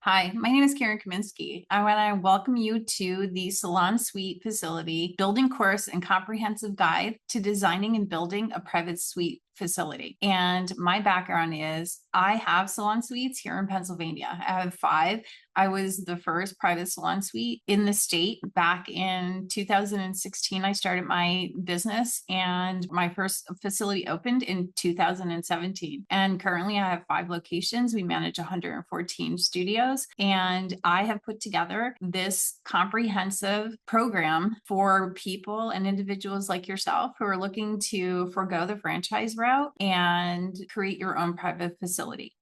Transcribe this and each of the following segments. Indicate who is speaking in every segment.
Speaker 1: Hi, my name is Karen Kaminsky. I want to welcome you to the Salon Suite Facility Building Course and Comprehensive Guide to Designing and Building a Private Suite Facility. And my background is I have salon suites here in Pennsylvania. I have 5. I was the first private salon suite in the state back in 2016. I started my business and my first facility opened in 2017. And currently I have 5 locations. We manage 114 studios. And I have put together this comprehensive program for people and individuals like yourself who are looking to forego the franchise route and create your own private facility.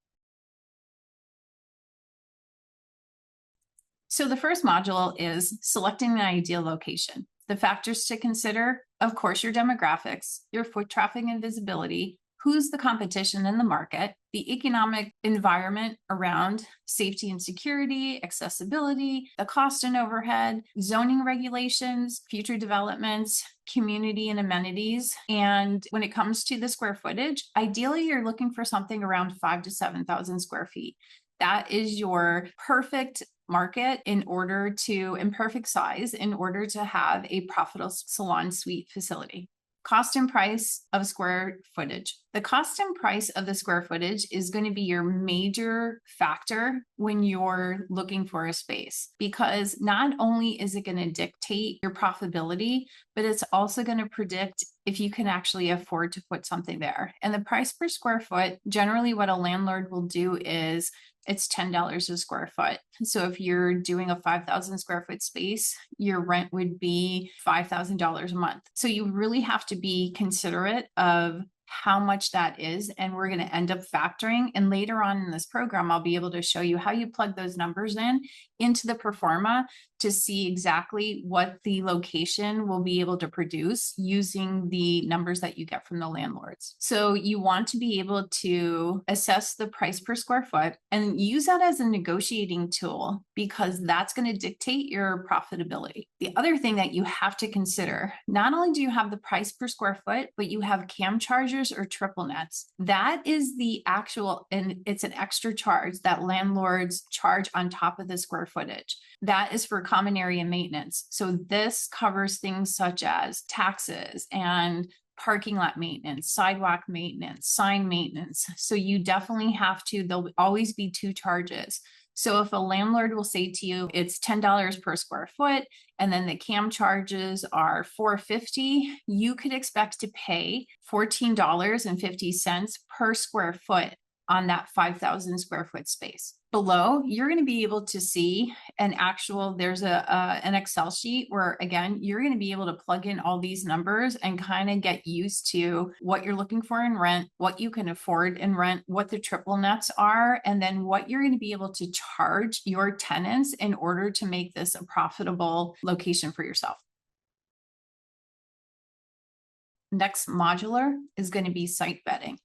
Speaker 1: So the first module is selecting the ideal location. The factors to consider, of course, your demographics, your foot traffic and visibility, who's the competition in the market, the economic environment around safety and security, accessibility, the cost and overhead, zoning regulations, future developments, community and amenities. And when it comes to the square footage, ideally you're looking for something around 5,000 to 7,000 square feet. That is your perfect market in order to, in perfect size, in order to have a profitable salon suite facility. Cost and price of square footage. The cost and price of the square footage is going to be your major factor when you're looking for a space, because not only is it going to dictate your profitability, but it's also going to predict if you can actually afford to put something there. And the price per square foot, generally what a landlord will do is it's $10 a square foot. So if you're doing a 5,000 square foot space, your rent would be $5,000 a month. So you really have to be considerate of how much that is. And we're going to end up factoring. And later on in this program, I'll be able to show you how you plug those numbers into the pro forma to see exactly what the location will be able to produce using the numbers that you get from the landlords. So you want to be able to assess the price per square foot and use that as a negotiating tool, because that's going to dictate your profitability. The other thing that you have to consider, not only do you have the price per square foot, but you have CAM charges or triple nets. That is the actual, and it's an extra charge that landlords charge on top of the square footage. That is for common area maintenance. So this covers things such as taxes and parking lot maintenance, sidewalk maintenance, sign maintenance. So you definitely have to, there'll always be 2 charges. So if a landlord will say to you, it's $10 per square foot, and then the CAM charges are $4.50, you could expect to pay $14.50 per square foot on that 5,000 square foot space. Below, you're going to be able to see an actual, there's an Excel sheet where, again, you're going to be able to plug in all these numbers and kind of get used to what you're looking for in rent, what you can afford in rent, what the triple nets are, and then what you're going to be able to charge your tenants in order to make this a profitable location for yourself. Next modular is going to be site vetting.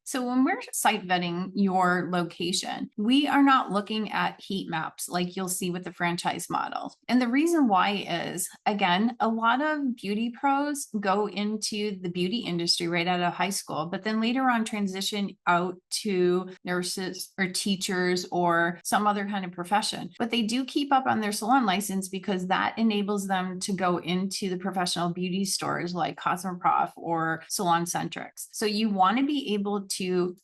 Speaker 1: So when we're site vetting your location, we are not looking at heat maps like you'll see with the franchise model. And the reason why is, again, a lot of beauty pros go into the beauty industry right out of high school, but then later on transition out to nurses or teachers or some other kind of profession. But they do keep up on their salon license because that enables them to go into the professional beauty stores like Cosmoprof or Salon Centrics. So you want to be able to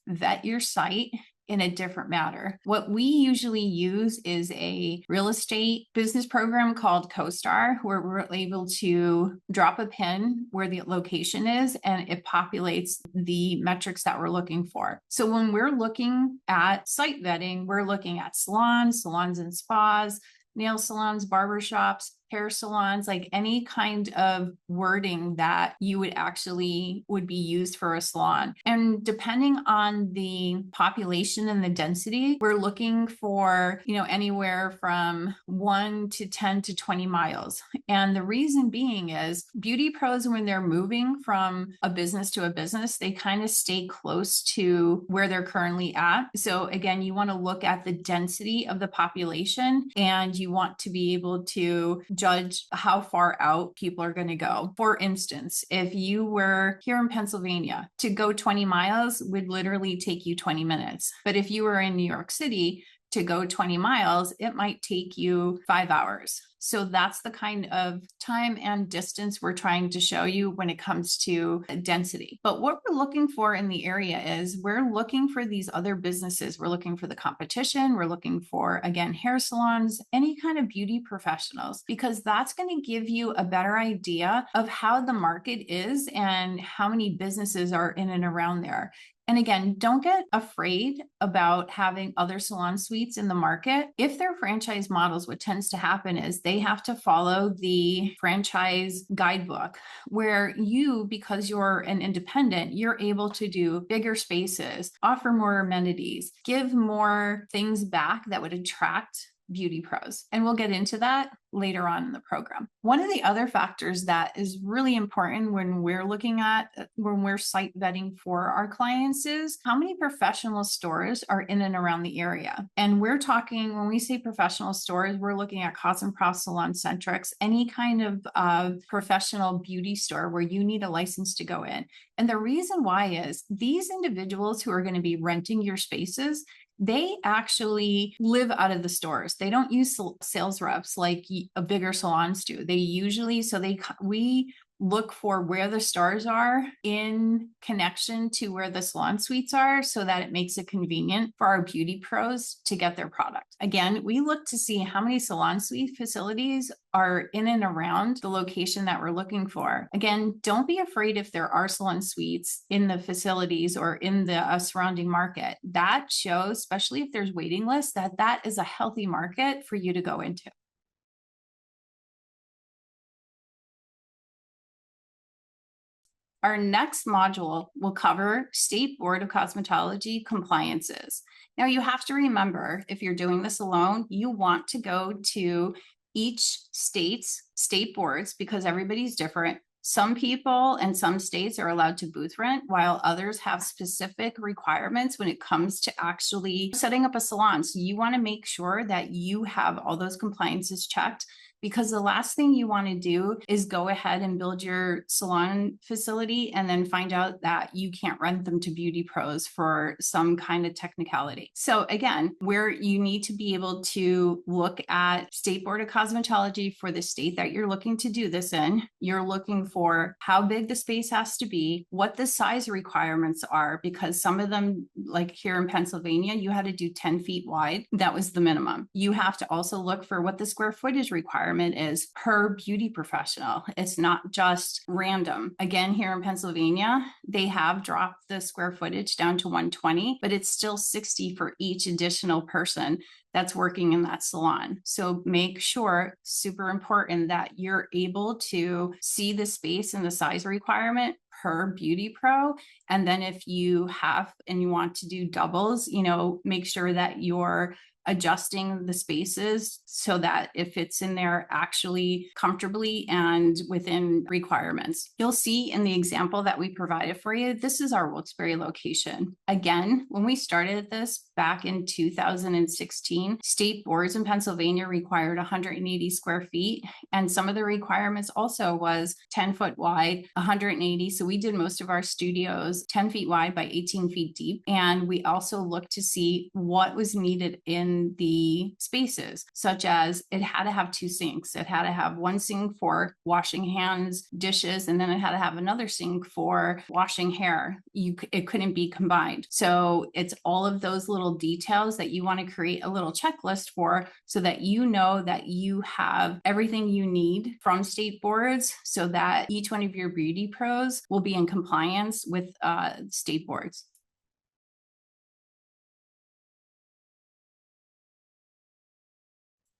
Speaker 1: vet your site in a different manner. What we usually use is a real estate business program called CoStar, where we're able to drop a pin where the location is and it populates the metrics that we're looking for. So when we're looking at site vetting, we're looking at salons and spas, nail salons, barbershops, hair salons, like any kind of wording that you would be used for a salon. And depending on the population and the density, we're looking for, anywhere from 1 to 10 to 20 miles. And the reason being is beauty pros, when they're moving from a business to a business, they kind of stay close to where they're currently at. So again, you want to look at the density of the population, and you want to be able to judge how far out people are going to go. For instance, if you were here in Pennsylvania, to go 20 miles would literally take you 20 minutes. But if you were in New York City, to go 20 miles, it might take you 5 hours. So that's the kind of time and distance we're trying to show you when it comes to density. But what we're looking for in the area is we're looking for these other businesses. We're looking for the competition. We're looking for, again, hair salons, any kind of beauty professionals, because that's going to give you a better idea of how the market is and how many businesses are in and around there. And again, don't get afraid about having other salon suites in the market. If they're franchise models, what tends to happen is they have to follow the franchise guidebook, where you, because you're an independent, you're able to do bigger spaces, offer more amenities, give more things back that would attract beauty pros. And we'll get into that later on in the program. One of the other factors that is really important when we're site vetting for our clients is how many professional stores are in and around the area. And we're talking, when we say professional stores, we're looking at Cos and Prof, Salon Centrics, any kind of professional beauty store where you need a license to go in. And the reason why is these individuals who are going to be renting your spaces, they actually live out of the stores. They don't use sales reps like a bigger salons do. They usually, we look for where the stores are in connection to where the salon suites are, so that it makes it convenient for our beauty pros to get their product. Again, we look to see how many salon suite facilities are in and around the location that we're looking for. Again, don't be afraid if there are salon suites in the facilities or in the surrounding market. That shows, especially if there's waiting lists, that is a healthy market for you to go into. Our next module will cover State Board of Cosmetology compliances. Now, you have to remember, if you're doing this alone, you want to go to each state's state boards because everybody's different. Some people and some states are allowed to booth rent, while others have specific requirements when it comes to actually setting up a salon. So you want to make sure that you have all those compliances checked, because the last thing you want to do is go ahead and build your salon facility and then find out that you can't rent them to beauty pros for some kind of technicality. So again, where you need to be able to look at State Board of Cosmetology for the state that you're looking to do this in. You're looking for how big the space has to be, what the size requirements are, because some of them, like here in Pennsylvania, you had to do 10 feet wide. That was the minimum. You have to also look for what the square footage requirement is per beauty professional. It's not just random. Again, here in Pennsylvania, they have dropped the square footage down to 120, but it's still 60 for each additional person that's working in that salon. So make sure, super important, that you're able to see the space and the size requirement per beauty pro. And then if you have and you want to do doubles, make sure that you're adjusting the spaces so that it fits in there actually comfortably and within requirements. You'll see in the example that we provided for you, this is our Wilkes-Barre location. Again, when we started this back in 2016, state boards in Pennsylvania required 180 square feet. And some of the requirements also was 10 foot wide, 180. So we did most of our studios 10 feet wide by 18 feet deep. And we also looked to see what was needed in the spaces, such as it had to have 2 sinks. It had to have 1 sink for washing hands, dishes, and then it had to have another sink for washing hair. It couldn't be combined. So it's all of those little details that you want to create a little checklist for, so that you know that you have everything you need from state boards, so that each one of your beauty pros will be in compliance with state boards.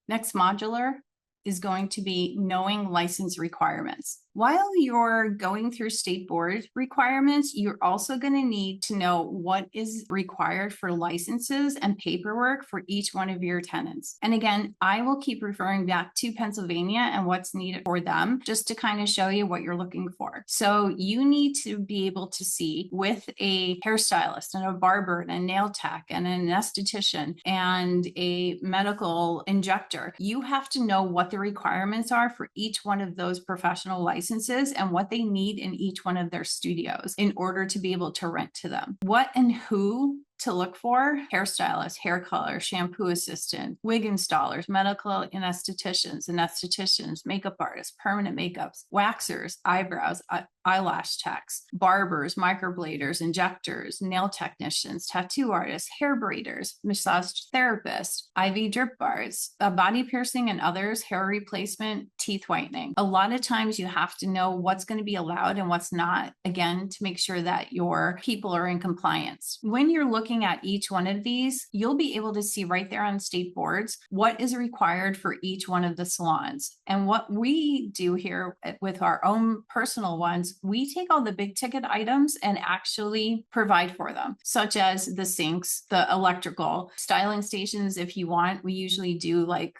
Speaker 1: Next modular is going to be knowing license requirements. While you're going through state board requirements, you're also going to need to know what is required for licenses and paperwork for each one of your tenants. And again, I will keep referring back to Pennsylvania and what's needed for them, just to kind of show you what you're looking for. So you need to be able to see with a hairstylist and a barber and a nail tech and an esthetician and a medical injector, you have to know what the requirements are for each one of those professional licenses and what they need in each one of their studios in order to be able to rent to them. What and who to look for: hairstylist, hair color, shampoo assistant, wig installers, medical anestheticians, makeup artists, permanent makeups, waxers, eyebrows, eyelash techs, barbers, microbladers, injectors, nail technicians, tattoo artists, hair braiders, massage therapists, IV drip bars, body piercing and others, hair replacement, teeth whitening. A lot of times you have to know what's going to be allowed and what's not, again, to make sure that your people are in compliance. When you're looking at each one of these, you'll be able to see right there on state boards what is required for each one of the salons. And what we do here with our own personal ones, we take all the big ticket items and actually provide for them, such as the sinks, the electrical, styling stations. If you want, we usually do like,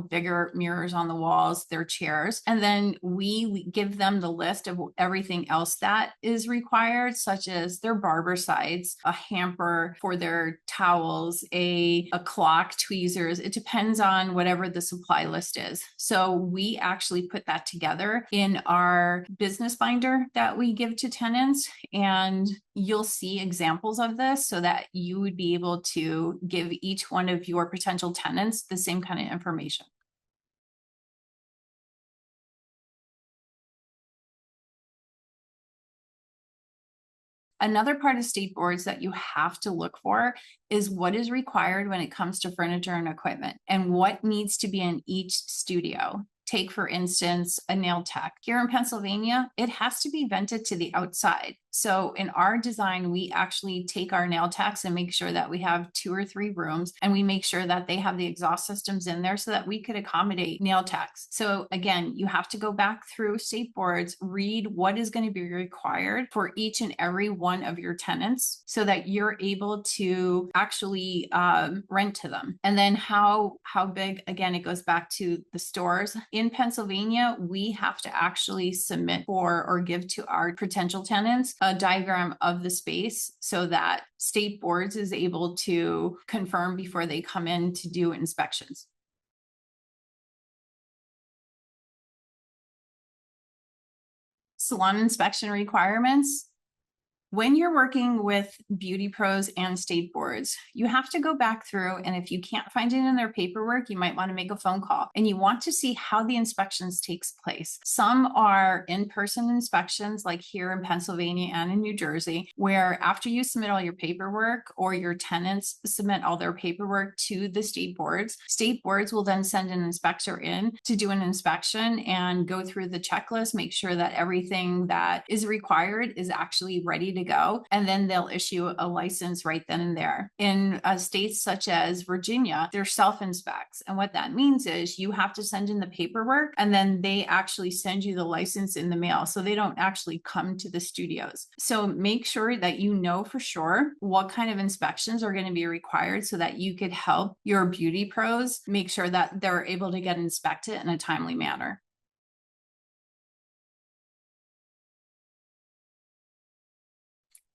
Speaker 1: bigger mirrors on the walls, their chairs. And then we give them the list of everything else that is required, such as their barber sides, a hamper for their towels, a clock, tweezers. It depends on whatever the supply list is. So we actually put that together in our business binder that we give to tenants, and you'll see examples of this so that you would be able to give each one of your potential tenants the same kind of information. Another part of state boards that you have to look for is what is required when it comes to furniture and equipment and what needs to be in each studio. Take, for instance, a nail tech. Here in Pennsylvania, it has to be vented to the outside. So in our design, we actually take our nail techs and make sure that we have 2 or 3 rooms, and we make sure that they have the exhaust systems in there so that we could accommodate nail techs. So again, you have to go back through state boards, read what is going to be required for each and every one of your tenants so that you're able to actually rent to them. And then how big, again, it goes back to the stores. In Pennsylvania, we have to actually submit for or give to our potential tenants a diagram of the space so that state boards is able to confirm before they come in to do inspections. Salon inspection requirements. When you're working with beauty pros and state boards, you have to go back through, and if you can't find it in their paperwork, you might want to make a phone call, and you want to see how the inspections takes place. Some are in-person inspections, like here in Pennsylvania and in New Jersey, where after you submit all your paperwork or your tenants submit all their paperwork to the state boards will then send an inspector in to do an inspection and go through the checklist, make sure that everything that is required is actually ready to go, and then they'll issue a license right then and there. In states such as Virginia, they're self-inspects, and what that means is you have to send in the paperwork and then they actually send you the license in the mail, so they don't actually come to the studios. So make sure that you know for sure what kind of inspections are going to be required so that you could help your beauty pros make sure that they're able to get inspected in a timely manner.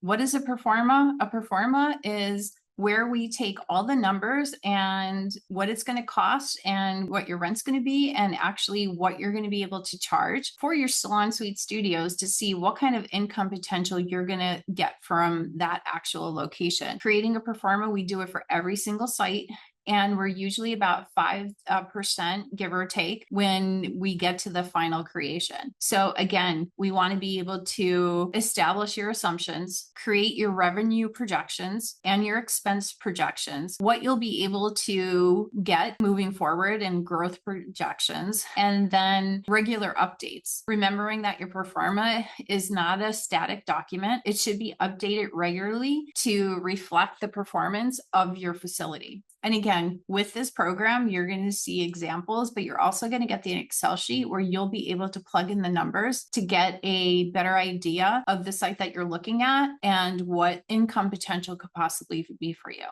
Speaker 1: What is a performa? A performa is where we take all the numbers and what it's going to cost and what your rent's going to be and actually what you're going to be able to charge for your salon suite studios to see what kind of income potential you're going to get from that actual location. Creating a performa, we do it for every single site. And we're usually about 5%, give or take, when we get to the final creation. So again, we want to be able to establish your assumptions, create your revenue projections and your expense projections, what you'll be able to get moving forward and growth projections, and then regular updates. Remembering that your performa is not a static document. It should be updated regularly to reflect the performance of your facility. And again, with this program, you're going to see examples, but you're also going to get the Excel sheet where you'll be able to plug in the numbers to get a better idea of the site that you're looking at and what income potential could possibly be for you.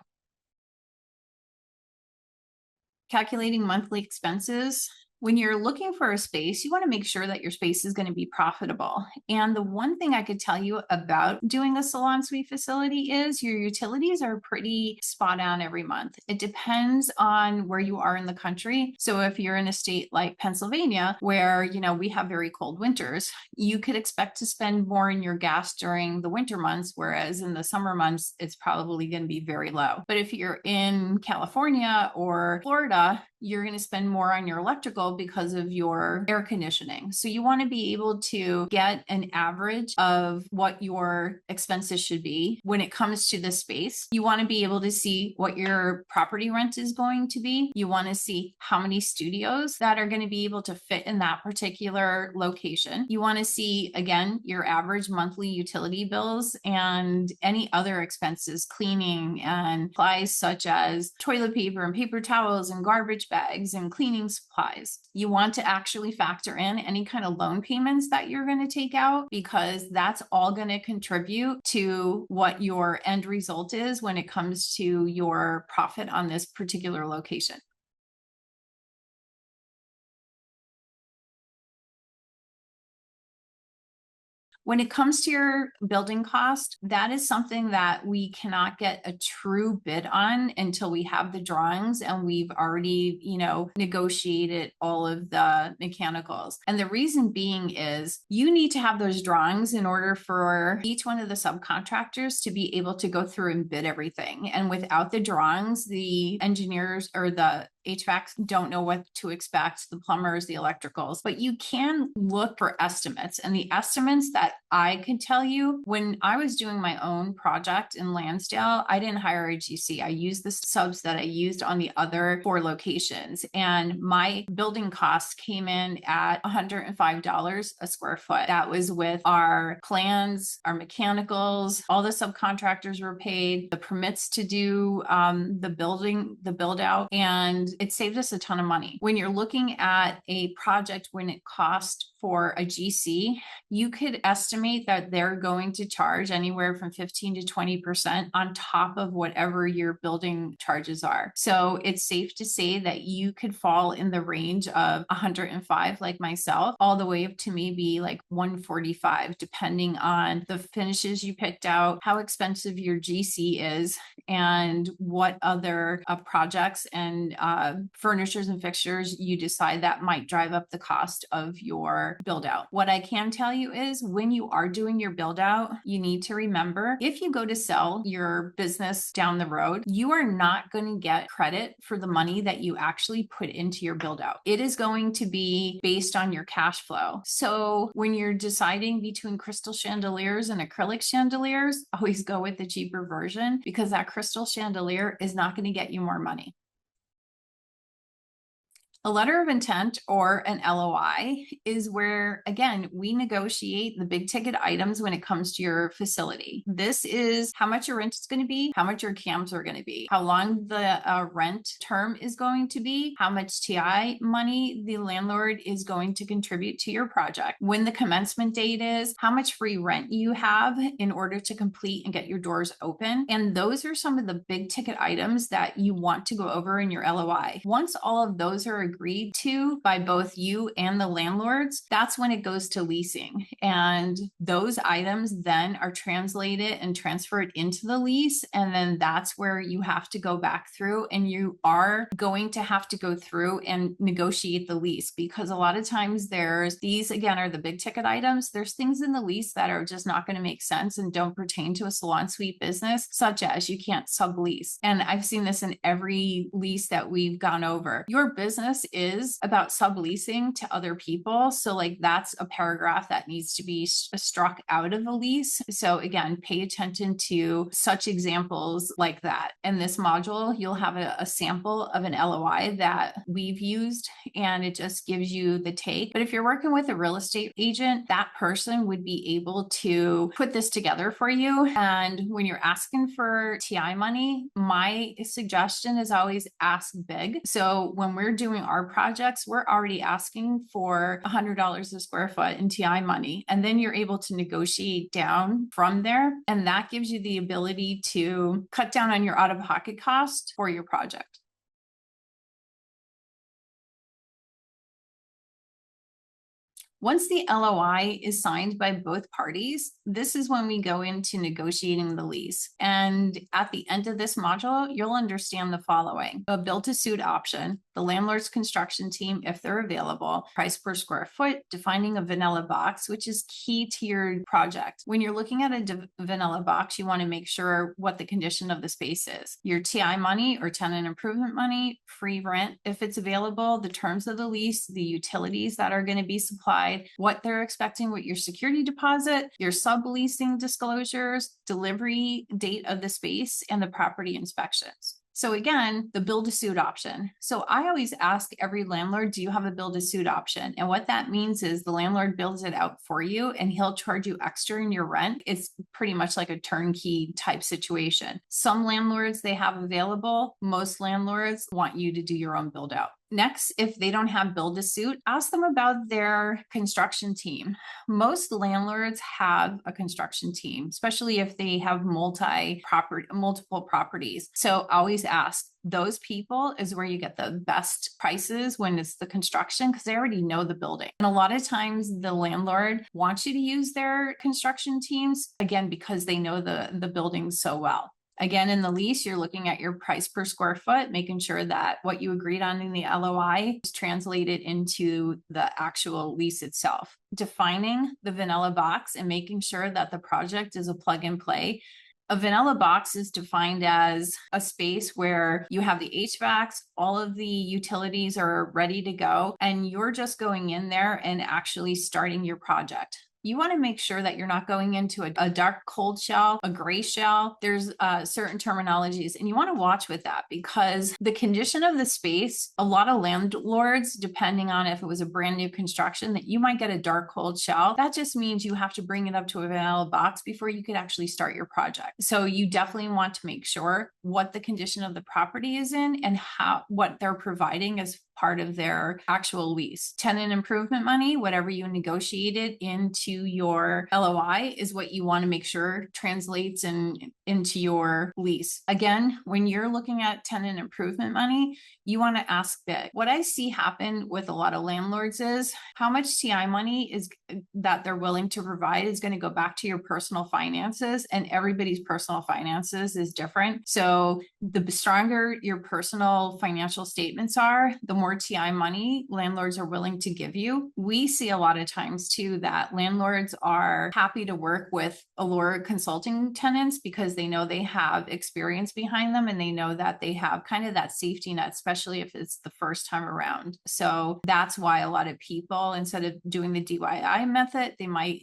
Speaker 1: Calculating monthly expenses. When you're looking for a space, you want to make sure that your space is going to be profitable. And the one thing I could tell you about doing a salon suite facility is your utilities are pretty spot on every month. It depends on where you are in the country. So if you're in a state like Pennsylvania, where, we have very cold winters, you could expect to spend more in your gas during the winter months, whereas in the summer months, it's probably going to be very low. But if you're in California or Florida, you're going to spend more on your electrical because of your air conditioning. So you want to be able to get an average of what your expenses should be when it comes to the space. You want to be able to see what your property rent is going to be. You want to see how many studios that are going to be able to fit in that particular location. You want to see, again, your average monthly utility bills and any other expenses, cleaning and supplies such as toilet paper and paper towels and garbage bags and cleaning supplies. You want to actually factor in any kind of loan payments that you're going to take out, because that's all going to contribute to what your end result is when it comes to your profit on this particular location. When it comes to your building cost, that is something that we cannot get a true bid on until we have the drawings and we've already, negotiated all of the mechanicals. And the reason being is you need to have those drawings in order for each one of the subcontractors to be able to go through and bid everything. And without the drawings, the engineers or the HVACs don't know what to expect, the plumbers, the electricals, but you can look for estimates. And the estimates that I can tell you, when I was doing my own project in Lansdale, I didn't hire a GC. I used the subs that I used on the other 4 locations. And my building costs came in at $105 a square foot. That was with our plans, our mechanicals, all the subcontractors were paid, the permits to do the build out, and it saved us a ton of money. When you're looking at a project, when it cost for a GC, you could estimate that they're going to charge anywhere from 15 to 20% on top of whatever your building charges are. So it's safe to say that you could fall in the range of 105, like myself, all the way up to maybe like 145, depending on the finishes you picked out, how expensive your GC is, and what other projects and furnitures and fixtures you decide that might drive up the cost of your build out. What I can tell you is when you are doing your build out, you need to remember, if you go to sell your business down the road, you are not going to get credit for the money that you actually put into your build out. It is going to be based on your cash flow. So when you're deciding between crystal chandeliers and acrylic chandeliers, always go with the cheaper version, because that crystal chandelier is not going to get you more money. A letter of intent, or an LOI, is where, again, we negotiate the big ticket items when it comes to your facility. This is how much your rent is going to be, how much your cams are going to be, how long the rent term is going to be, how much TI money the landlord is going to contribute to your project, when the commencement date is, how much free rent you have in order to complete and get your doors open. And those are some of the big ticket items that you want to go over in your LOI. Once all of those are agreed to by both you and the landlords, that's when it goes to leasing. And those items then are translated and transferred into the lease. And then that's where you have to go back through, and you are going to have to go through and negotiate the lease, because a lot of times these again are the big ticket items. There's things in the lease that are just not going to make sense and don't pertain to a salon suite business, such as you can't sublease. And I've seen this in every lease that we've gone over. Your business is about subleasing to other people. So like that's a paragraph that needs to be struck out of the lease. So again, pay attention to such examples like that. In this module, you'll have a sample of an LOI that we've used, and it just gives you the take. But if you're working with a real estate agent, that person would be able to put this together for you. And when you're asking for TI money, my suggestion is always ask big. So when we're doing our projects, we're already asking for $100 a square foot in TI money. And then you're able to negotiate down from there. And that gives you the ability to cut down on your out-of-pocket cost for your project. Once the LOI is signed by both parties, this is when we go into negotiating the lease. And at the end of this module, you'll understand the following: a build-to-suit option, the landlord's construction team, if they're available, price per square foot, defining a vanilla box, which is key to your project. When you're looking at a vanilla box, you want to make sure what the condition of the space is. Your TI money or tenant improvement money, free rent if it's available, the terms of the lease, the utilities that are going to be supplied, what they're expecting with your security deposit, your subleasing disclosures, delivery date of the space, and the property inspections. So again, the build-to-suit option. So I always ask every landlord, do you have a build-to-suit option? And what that means is the landlord builds it out for you and he'll charge you extra in your rent. It's pretty much like a turnkey type situation. Some landlords they have available. Most landlords want you to do your own build out. Next, if they don't have build-to-suit, ask them about their construction team. Most landlords have a construction team, especially if they have multiple properties. So always ask. Those people is where you get the best prices when it's the construction, because they already know the building. And a lot of times the landlord wants you to use their construction teams, again, because they know the building so well. Again, in the lease, you're looking at your price per square foot, making sure that what you agreed on in the LOI is translated into the actual lease itself. Defining the vanilla box and making sure that the project is a plug and play. A vanilla box is defined as a space where you have the HVACs, all of the utilities are ready to go, and you're just going in there and actually starting your project. You want to make sure that you're not going into a dark cold shell, a gray shell. There's certain terminologies, and you want to watch with that because the condition of the space, a lot of landlords, depending on if it was a brand new construction, that you might get a dark cold shell. That just means you have to bring it up to a vanilla box before you could actually start your project. So you definitely want to make sure what the condition of the property is in and what they're providing as part of their actual lease. Tenant improvement money, whatever you negotiated into your LOI, is what you want to make sure translates into your lease. Again, when you're looking at tenant improvement money, you want to ask big. What I see happen with a lot of landlords is how much TI money is that they're willing to provide is going to go back to your personal finances, and everybody's personal finances is different. So the stronger your personal financial statements are, the more TI money landlords are willing to give you. We see a lot of times too that landlords are happy to work with Allure consulting tenants because they know they have experience behind them and they know that they have kind of that safety net, especially if it's the first time around. So that's why a lot of people, instead of doing the DIY method, they might,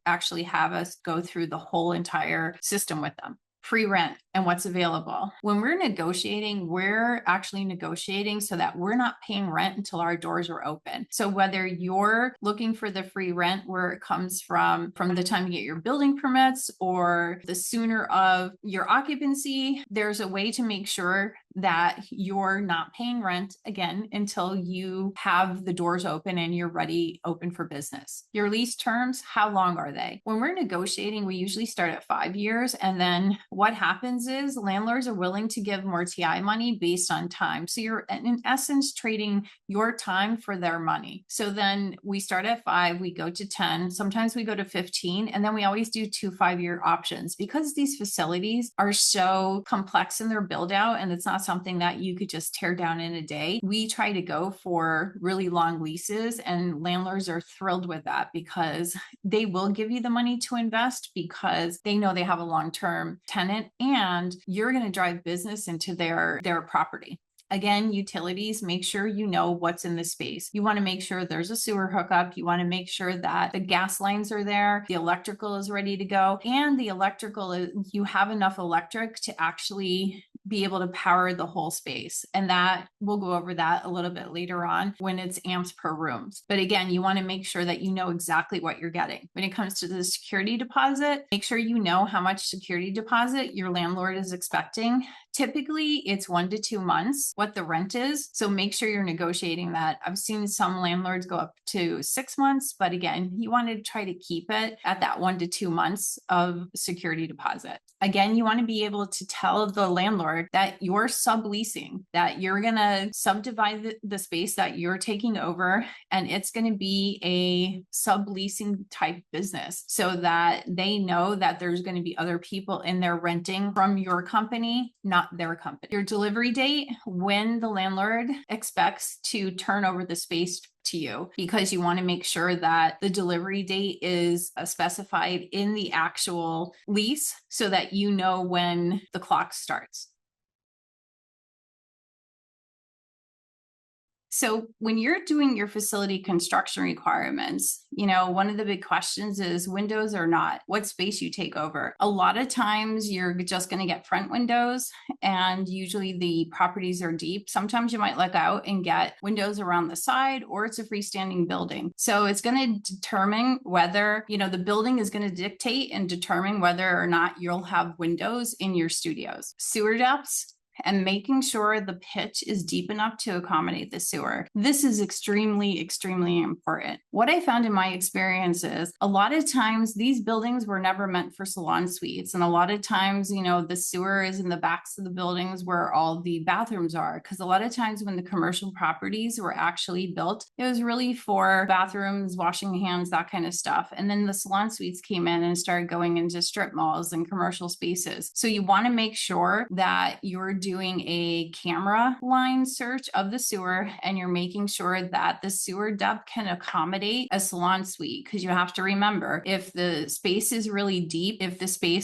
Speaker 1: actually have us go through the whole entire system with them. Free rent and what's available. When we're negotiating, we're actually negotiating so that we're not paying rent until our doors are open. So whether you're looking for the free rent where it comes from the time you get your building permits or the sooner of your occupancy, there's a way to make sure that you're not paying rent again until you have the doors open and you're ready, open for business. Your lease terms, how long are they? When we're negotiating, we usually start at 5 years. And then what happens is landlords are willing to give more TI money based on time. So you're in essence trading your time for their money. So then we start at 5, we go to 10, sometimes we go to 15, and then we always do 2 5-year options because these facilities are so complex in their build out and it's not something that you could just tear down in a day. We try to go for really long leases, and landlords are thrilled with that because they will give you the money to invest because they know they have a long-term tenant and you're going to drive business into their property. Again, utilities, make sure you know what's in the space. You want to make sure there's a sewer hookup. You want to make sure that the gas lines are there, the electrical is ready to go, and the electrical you have enough electric to actually be able to power the whole space. And that we'll go over that a little bit later on when it's amps per rooms. But again, you want to make sure that you know exactly what you're getting. When it comes to the security deposit, make sure you know how much security deposit your landlord is expecting Typically, it's 1 to 2 months what the rent is. So make sure you're negotiating that. I've seen some landlords go up to 6 months, but again, you want to try to keep it at that 1 to 2 months of security deposit. Again, you want to be able to tell the landlord that you're subleasing, that you're going to subdivide the space that you're taking over, and it's going to be a subleasing type business so that they know that there's going to be other people in there renting from your company, not their company. Your delivery date, when the landlord expects to turn over the space to you, because you want to make sure that the delivery date is specified in the actual lease so that you know when the clock starts. So when you're doing your facility construction requirements, one of the big questions is windows or not, what space you take over. A lot of times you're just going to get front windows, and usually the properties are deep. Sometimes you might look out and get windows around the side, or it's a freestanding building. So it's going to determine whether, the building is going to dictate and determine whether or not you'll have windows in your studios. Sewer depths, and making sure the pitch is deep enough to accommodate the sewer. This is extremely, extremely important. What I found in my experience is a lot of times these buildings were never meant for salon suites. And a lot of times, the sewer is in the backs of the buildings where all the bathrooms are. Because a lot of times when the commercial properties were actually built, it was really for bathrooms, washing hands, that kind of stuff. And then the salon suites came in and started going into strip malls and commercial spaces. So you want to make sure that you're doing a camera line search of the sewer, and you're making sure that the sewer depth can accommodate a salon suite. Because you have to remember, if the space is really deep,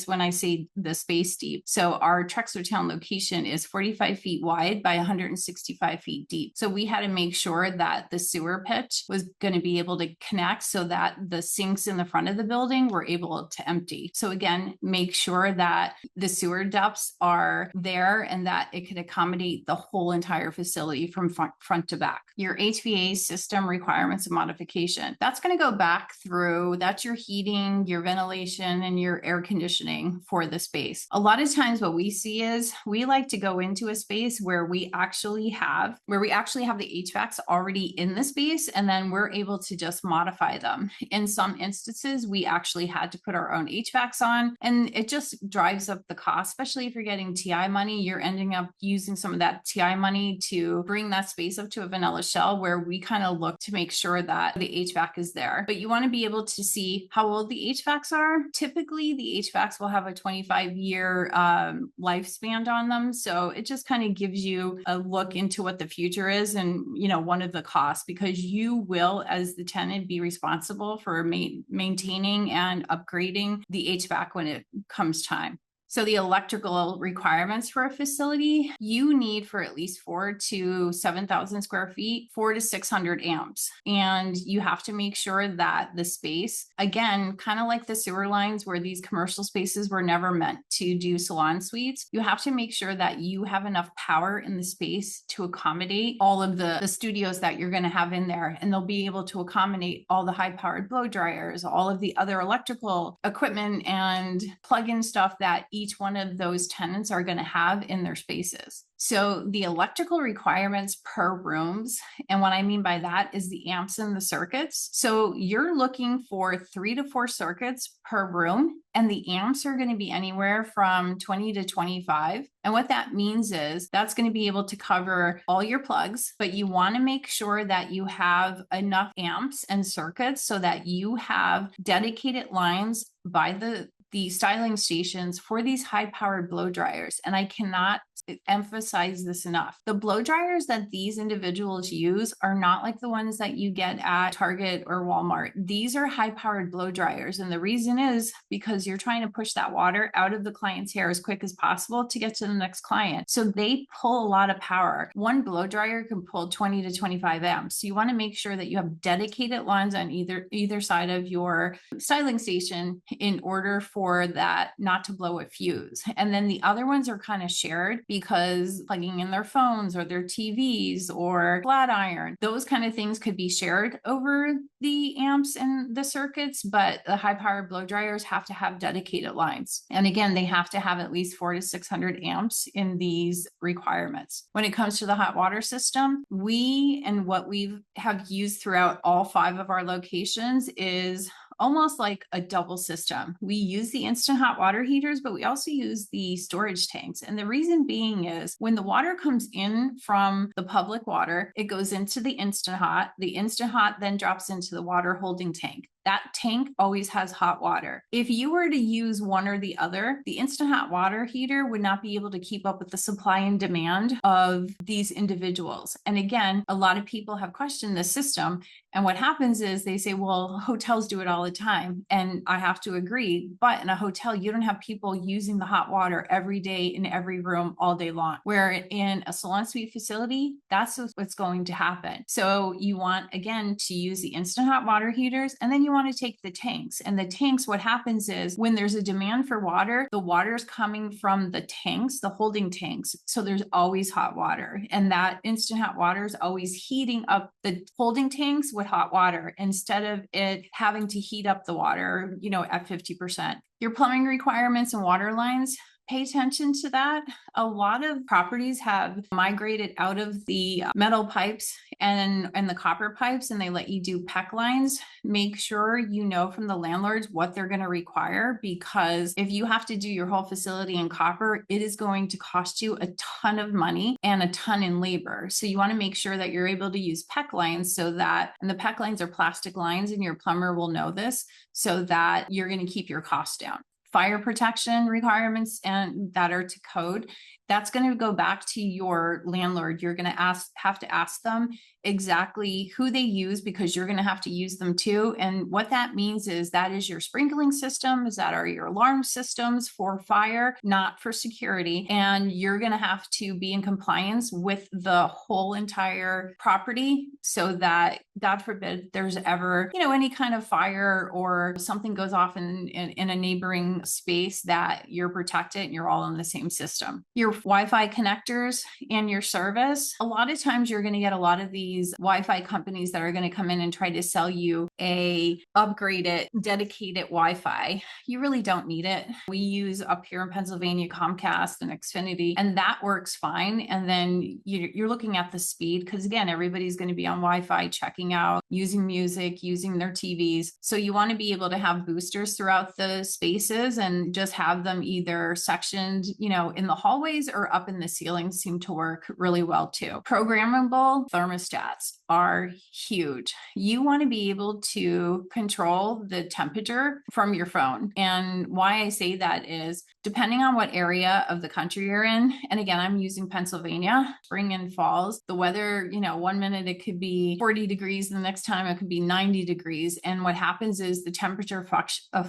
Speaker 1: when I say the space deep, so our Trexlertown location is 45 feet wide by 165 feet deep. So we had to make sure that the sewer pitch was going to be able to connect so that the sinks in the front of the building were able to empty. So again, make sure that the sewer depths are there and that it could accommodate the whole entire facility from front to back. Your HVAC system requirements and modification, that's going to go back through, that's your heating, your ventilation, and your air conditioning for the space. A lot of times what we see is we like to go into a space where we actually have the HVACs already in the space, and then we're able to just modify them. In some instances, we actually had to put our own HVACs on, and it just drives up the cost, especially if you're getting TI money. You're ending up using some of that TI money to bring that space up to a vanilla shell, where we kind of look to make sure that the HVAC is there. But you want to be able to see how old the HVACs are. Typically, the HVACs will have a 25-year lifespan on them. So it just kind of gives you a look into what the future is and, one of the costs, because you will, as the tenant, be responsible for maintaining and upgrading the HVAC when it comes time. So the electrical requirements for a facility, you need for at least 4 to 7,000 square feet, 4 to 600 amps. And you have to make sure that the space, again, kind of like the sewer lines where these commercial spaces were never meant to do salon suites, you have to make sure that you have enough power in the space to accommodate all of the studios that you're going to have in there. And they'll be able to accommodate all the high-powered blow dryers, all of the other electrical equipment and plug-in stuff that each one of those tenants are going to have in their spaces. So the electrical requirements per rooms, and what I mean by that is the amps and the circuits. So you're looking for 3 to 4 circuits per room, and the amps are going to be anywhere from 20 to 25. And what that means is that's going to be able to cover all your plugs, but you want to make sure that you have enough amps and circuits so that you have dedicated lines by the styling stations for these high-powered blow dryers. And I cannot emphasize this enough. The blow dryers that these individuals use are not like the ones that you get at Target or Walmart. These are high-powered blow dryers. And the reason is because you're trying to push that water out of the client's hair as quick as possible to get to the next client. So they pull a lot of power. One blow dryer can pull 20 to 25 amps. So you want to make sure that you have dedicated lines on either side of your styling station in order for for that not to blow a fuse. And then the other ones are kind of shared because plugging in their phones or their TVs or flat iron, those kind of things could be shared over the amps and the circuits, but the high powered blow dryers have to have dedicated lines. And again, they have to have at least 400 to 600 amps in these requirements. When it comes to the hot water system, what we have used throughout all 5 of our locations is almost like a double system. We use the instant hot water heaters, but we also use the storage tanks. And the reason being is when the water comes in from the public water, it goes into the instant hot. The instant hot then drops into the water holding tank. That tank always has hot water. If you were to use one or the other, the instant hot water heater would not be able to keep up with the supply and demand of these individuals. And again, a lot of people have questioned the system. And what happens is they say, well, hotels do it all the time. And I have to agree. But in a hotel, you don't have people using the hot water every day in every room all day long. Where in a salon suite facility, that's what's going to happen. So you want, again, to use the instant hot water heaters, and then you want to take the tanks. And the tanks, what happens is when there's a demand for water, the water's coming from the tanks, the holding tanks. So there's always hot water. And that instant hot water is always heating up the holding tanks with hot water instead of it having to heat up the water, at 50%. Your plumbing requirements and water lines, pay attention to that. A lot of properties have migrated out of the metal pipes and the copper pipes, and they let you do PEX lines. Make sure you know from the landlords what they're going to require, because if you have to do your whole facility in copper, it is going to cost you a ton of money and a ton in labor. So you want to make sure that you're able to use PEX lines and the PEX lines are plastic lines, and your plumber will know this, so that you're going to keep your costs down. Fire protection requirements and that are to code, that's going to go back to your landlord. You're going to have to ask them exactly who they use, because you're going to have to use them too. And what that means is that is your sprinkling systems, that are your alarm systems for fire, not for security. And you're going to have to be in compliance with the whole entire property, so that, God forbid, there's ever, any kind of fire or something goes off in a neighboring space, that you're protected and you're all in the same system. Your Wi-Fi connectors and your service. A lot of times you're going to get a lot of these Wi-Fi companies that are going to come in and try to sell you a upgraded, dedicated Wi-Fi. You really don't need it. We use up here in Pennsylvania Comcast and Xfinity, and that works fine. And then you're looking at the speed, because again, everybody's going to be on Wi-Fi, checking out, using music, using their TVs. So you want to be able to have boosters throughout the spaces and just have them either sectioned, in the hallways or up in the ceilings seem to work really well too. Programmable thermostats are huge. You want to be able to control the temperature from your phone. And why I say that is depending on what area of the country you're in. And again, I'm using Pennsylvania, spring and falls, the weather, 1 minute it could be 40 degrees, and the next time it could be 90 degrees. And what happens is the temperature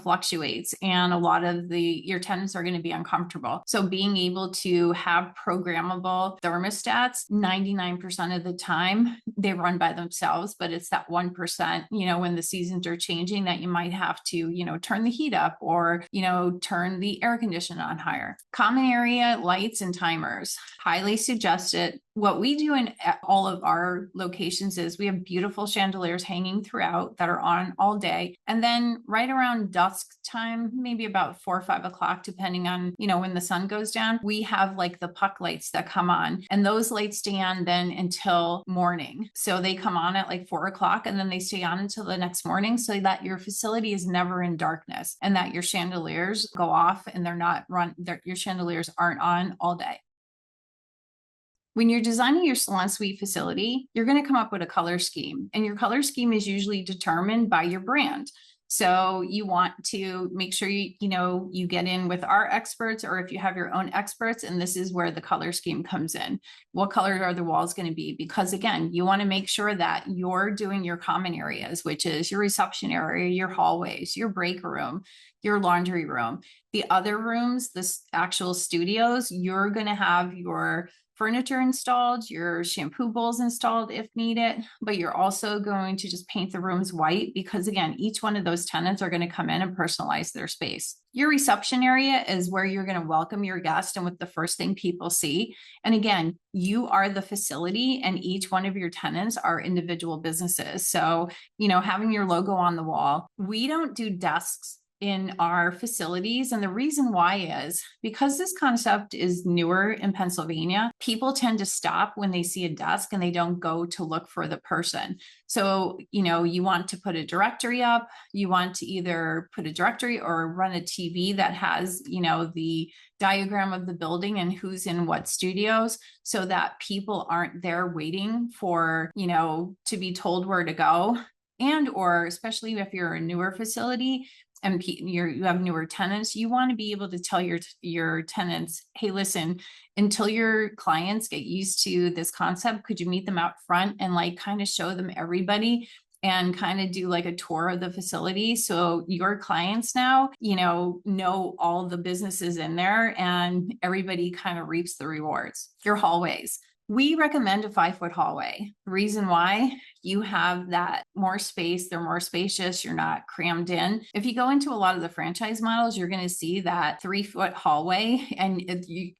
Speaker 1: fluctuates, and a lot of your tenants are going to be uncomfortable. So being able to have programmable thermostats, 99% of the time they run by themselves, but it's that 1%, when the seasons are changing, that you might have to, turn the heat up or, turn the air conditioner on higher. Common area lights and timers, highly suggested. What we do in all of our locations is we have beautiful chandeliers hanging throughout that are on all day. And then right around dusk time, maybe about 4 or 5 o'clock, depending on, when the sun goes down, we have like the puck lights that come on, and those lights stay on then until morning. So they come on at like 4 o'clock, and then they stay on until the next morning, so that your facility is never in darkness, and that your chandeliers go off and your chandeliers aren't on all day. When you're designing your salon suite facility, you're going to come up with a color scheme, and your color scheme is usually determined by your brand. So you want to make sure you get in with our experts, or if you have your own experts, and this is where the color scheme comes in. What color are the walls going to be? Because again, you want to make sure that you're doing your common areas, which is your reception area, your hallways, your break room, your laundry room. The other rooms, the actual studios, you're going to have your furniture installed, your shampoo bowls installed if needed, but you're also going to just paint the rooms white because again, each one of those tenants are going to come in and personalize their space. Your reception area is where you're going to welcome your guest and with the first thing people see. And again, you are the facility and each one of your tenants are individual businesses. So, having your logo on the wall, we don't do desks in our facilities. And the reason why is because this concept is newer in Pennsylvania, people tend to stop when they see a desk and they don't go to look for the person. So, you want to put a directory up, you want to either put a directory or run a TV that has, the diagram of the building and who's in what studios so that people aren't there waiting for, to be told where to go. And, or especially if you're a newer facility, and you have newer tenants, you want to be able to tell your tenants, hey, listen, until your clients get used to this concept, could you meet them out front and kind of show them everybody and kind of do a tour of the facility. So your clients now, know all the businesses in there and everybody kind of reaps the rewards. Your hallways. We recommend a 5-foot hallway. The reason why, you have that more space, they're more spacious, you're not crammed in. If you go into a lot of the franchise models, you're going to see that 3-foot hallway and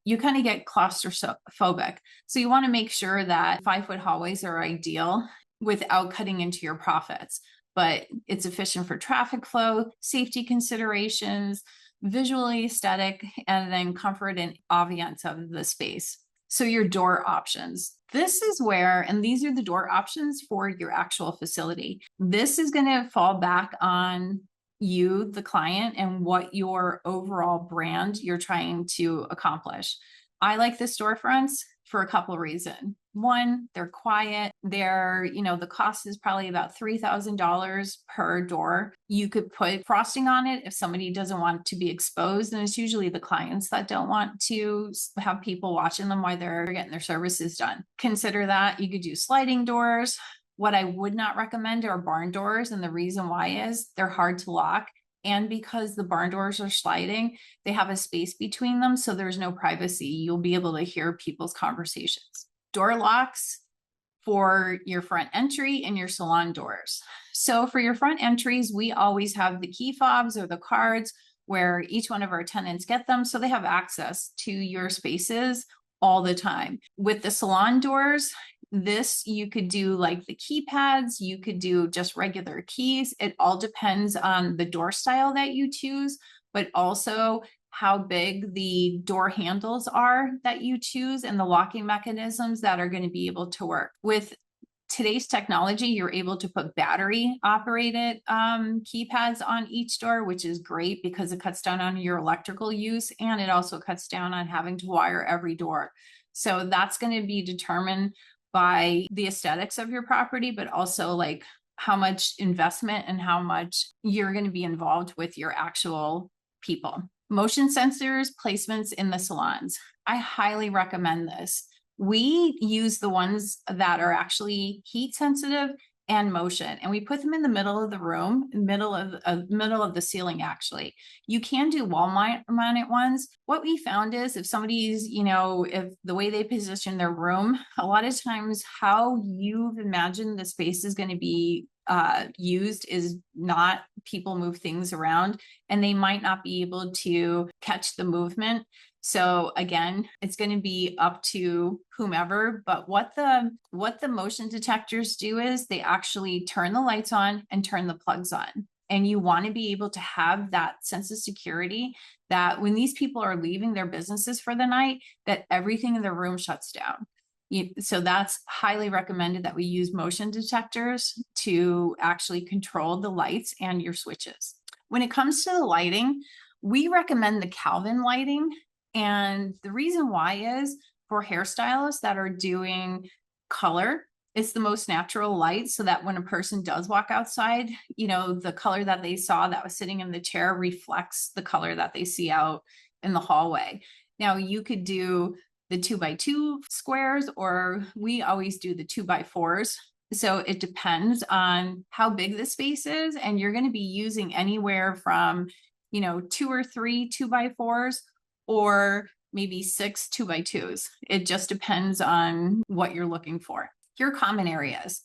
Speaker 1: you kind of get claustrophobic. So you want to make sure that 5-foot hallways are ideal without cutting into your profits, but it's efficient for traffic flow, safety considerations, visually aesthetic, and then comfort and ambiance of the space. So your door options. This is where, and these are the door options for your actual facility. This is going to fall back on you, the client, and what your overall brand you're trying to accomplish. I like the storefronts for a couple of reasons. One, they're quiet. They're, the cost is probably about $3,000 per door. You could put frosting on it if somebody doesn't want to be exposed. And it's usually the clients that don't want to have people watching them while they're getting their services done. Consider that. You could do sliding doors. What I would not recommend are barn doors. And the reason why is they're hard to lock. And because the barn doors are sliding, they have a space between them. So there's no privacy. You'll be able to hear people's conversations. Door locks for your front entry and your salon doors. So for your front entries, we always have the key fobs or the cards where each one of our tenants get them. So they have access to your spaces all the time. With the salon doors, you could do the keypads, you could do just regular keys. It all depends on the door style that you choose, but also how big the door handles are that you choose and the locking mechanisms that are going to be able to work. With today's technology, you're able to put battery operated keypads on each door, which is great because it cuts down on your electrical use and it also cuts down on having to wire every door. So that's going to be determined by the aesthetics of your property, but also how much investment and how much you're going to be involved with your actual people. Motion sensors, placements in the salons. I highly recommend this. We use the ones that are actually heat sensitive and motion, and we put them in the middle of the room, middle of the ceiling. Actually, you can do wall mounted ones. What we found is if somebody's, if the way they position their room, a lot of times how you've imagined the space is going to be used is not, people move things around and they might not be able to catch the movement. So again, it's going to be up to whomever, but what the motion detectors do is they actually turn the lights on and turn the plugs on. And you want to be able to have that sense of security that when these people are leaving their businesses for the night, that everything in the room shuts down. So that's highly recommended that we use motion detectors to actually control the lights and your switches. When it comes to the lighting, we recommend the Kelvin lighting. And the reason why is for hairstylists that are doing color, it's the most natural light so that when a person does walk outside, the color that they saw that was sitting in the chair reflects the color that they see out in the hallway. Now you could do the 2x2 squares, or we always do the 2x4s. So it depends on how big the space is. And you're going to be using anywhere from, 2 or 3 2x4s, or maybe 6 2x2s. It just depends on what you're looking for. Your common areas.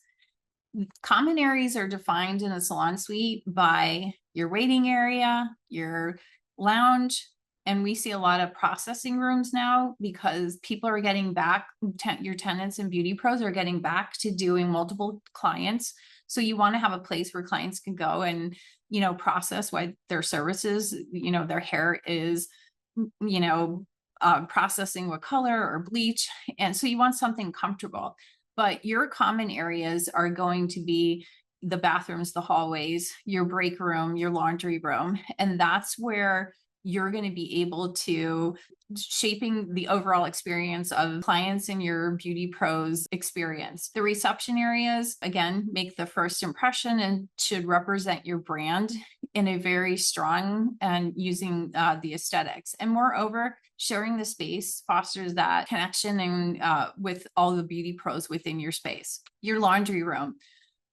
Speaker 1: Common areas are defined in a salon suite by your waiting area, your lounge, and we see a lot of processing rooms now because people are getting back, your tenants and beauty pros are getting back to doing multiple clients. So you want to have a place where clients can go and, process why their services, their hair is, processing what color or bleach. And so you want something comfortable. But your common areas are going to be the bathrooms, the hallways, your break room, your laundry room. And that's where you're going to be able to shaping the overall experience of clients and your beauty pros experience. The reception areas, again, make the first impression and should represent your brand in a very strong and using the aesthetics. And moreover, sharing the space fosters that connection and with all the beauty pros within your space. Your laundry room.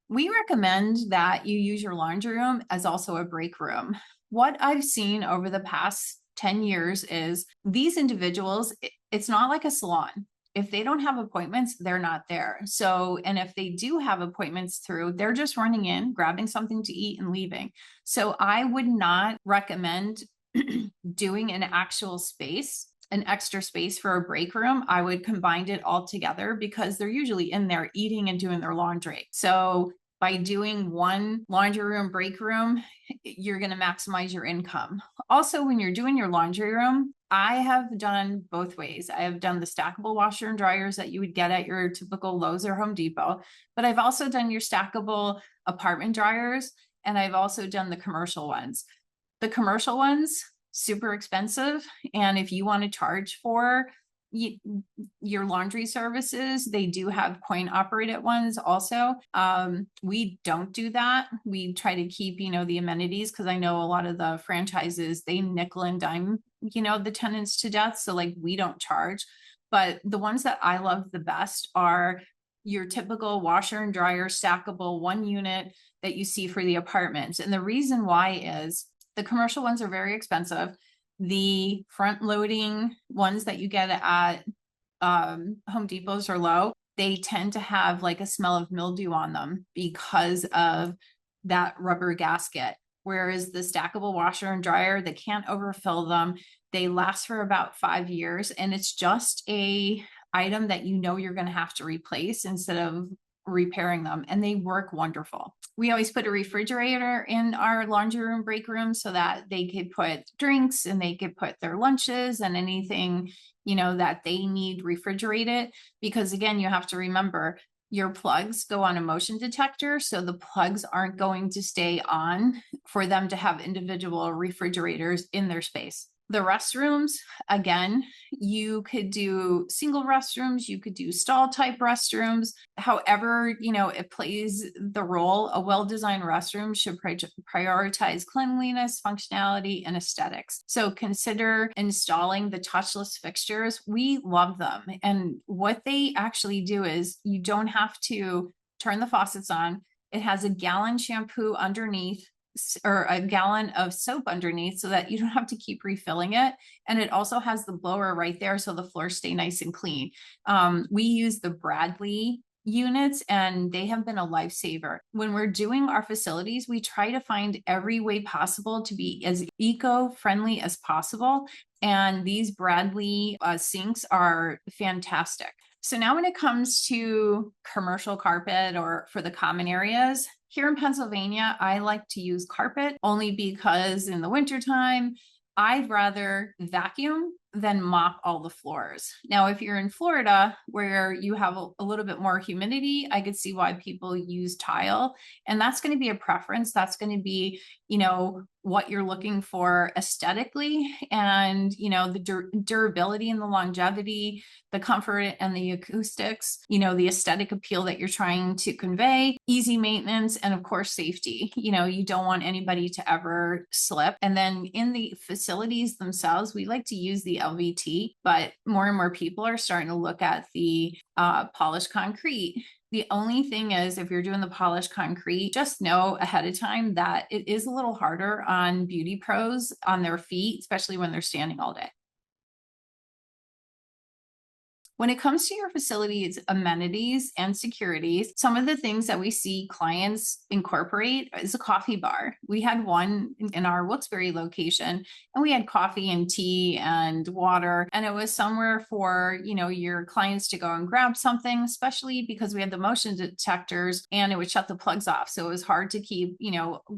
Speaker 1: We recommend that you use your laundry room as also a break room. What I've seen over the past 10 years is these individuals, it's not like a salon. If they don't have appointments, they're not there. So, and if they do have appointments through, they're just running in, grabbing something to eat and leaving. So I would not recommend doing an actual space, an extra space for a break room. I would combine it all together because they're usually in there eating and doing their laundry. So by doing one laundry room, break room, you're going to maximize your income. Also, when you're doing your laundry room, I have done both ways. I have done the stackable washer and dryers that you would get at your typical Lowe's or Home Depot, but I've also done your stackable apartment dryers, and I've also done the commercial ones. The commercial ones, super expensive. And if you want to charge for your laundry services, they do have coin operated ones also. We don't do that. We try to keep, the amenities, because I know a lot of the franchises, they nickel and dime, the tenants to death. So like we don't charge. But the ones that I love the best are your typical washer and dryer stackable one unit that you see for the apartments. And the reason why is the commercial ones are very expensive. The front loading ones that you get at Home Depots or Low, they tend to have like a smell of mildew on them because of that rubber gasket. Whereas the stackable washer and dryer, they can't overfill them. They last for about 5 years, and it's just a item that you're going to have to replace instead of repairing them, and they work wonderful. We always put a refrigerator in our laundry room break room so that they could put drinks and they could put their lunches and anything, that they need refrigerated. Because again, you have to remember your plugs go on a motion detector. So the plugs aren't going to stay on for them to have individual refrigerators in their space. The restrooms, again, you could do single restrooms, you could do stall type restrooms. However, it plays the role. A well-designed restroom should prioritize cleanliness, functionality, and aesthetics. So consider installing the touchless fixtures. We love them. And what they actually do is you don't have to turn the faucets on. It has a gallon shampoo underneath, or a gallon of soap underneath, so that you don't have to keep refilling it. And it also has the blower right there, so the floors stay nice and clean. We use the Bradley units, and they have been a lifesaver. When we're doing our facilities, we try to find every way possible to be as eco-friendly as possible. And these Bradley sinks are fantastic. So now when it comes to commercial carpet or for the common areas, here in Pennsylvania, I like to use carpet only because in the wintertime, I'd rather vacuum than mop all the floors. Now, if you're in Florida where you have a little bit more humidity, I could see why people use tile. And that's going to be a preference. That's going to be, what you're looking for aesthetically, and, the durability and the longevity, the comfort and the acoustics, the aesthetic appeal that you're trying to convey, easy maintenance, and of course, safety. You don't want anybody to ever slip. And then in the facilities themselves, we like to use the LVT, but more and more people are starting to look at the polished concrete. The only thing is, if you're doing the polished concrete, just know ahead of time that it is a little harder on beauty pros on their feet, especially when they're standing all day. When it comes to your facility's amenities and securities, some of the things that we see clients incorporate is a coffee bar. We had one in our Wilkes-Barre location, and we had coffee and tea and water, and it was somewhere for, your clients to go and grab something, especially because we had the motion detectors and it would shut the plugs off. So it was hard to keep,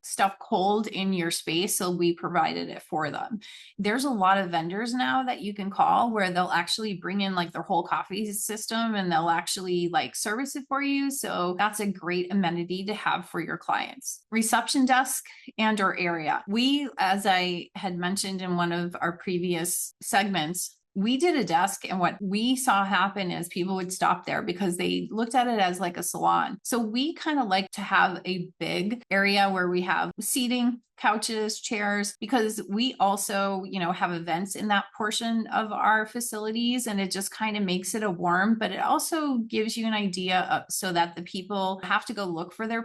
Speaker 1: stuff cold in your space. So we provided it for them. There's a lot of vendors now that you can call where they'll actually bring in like their whole coffee system and they'll actually like service it for you. So that's a great amenity to have for your clients. Reception desk and or area. We, as I had mentioned in one of our previous segments, we did a desk, and what we saw happen is people would stop there because they looked at it as like a salon. So we kind of like to have a big area where we have seating, couches, chairs, because we also, have events in that portion of our facilities, and it just kind of makes it a warm, but it also gives you an idea of, so that the people have to go look for their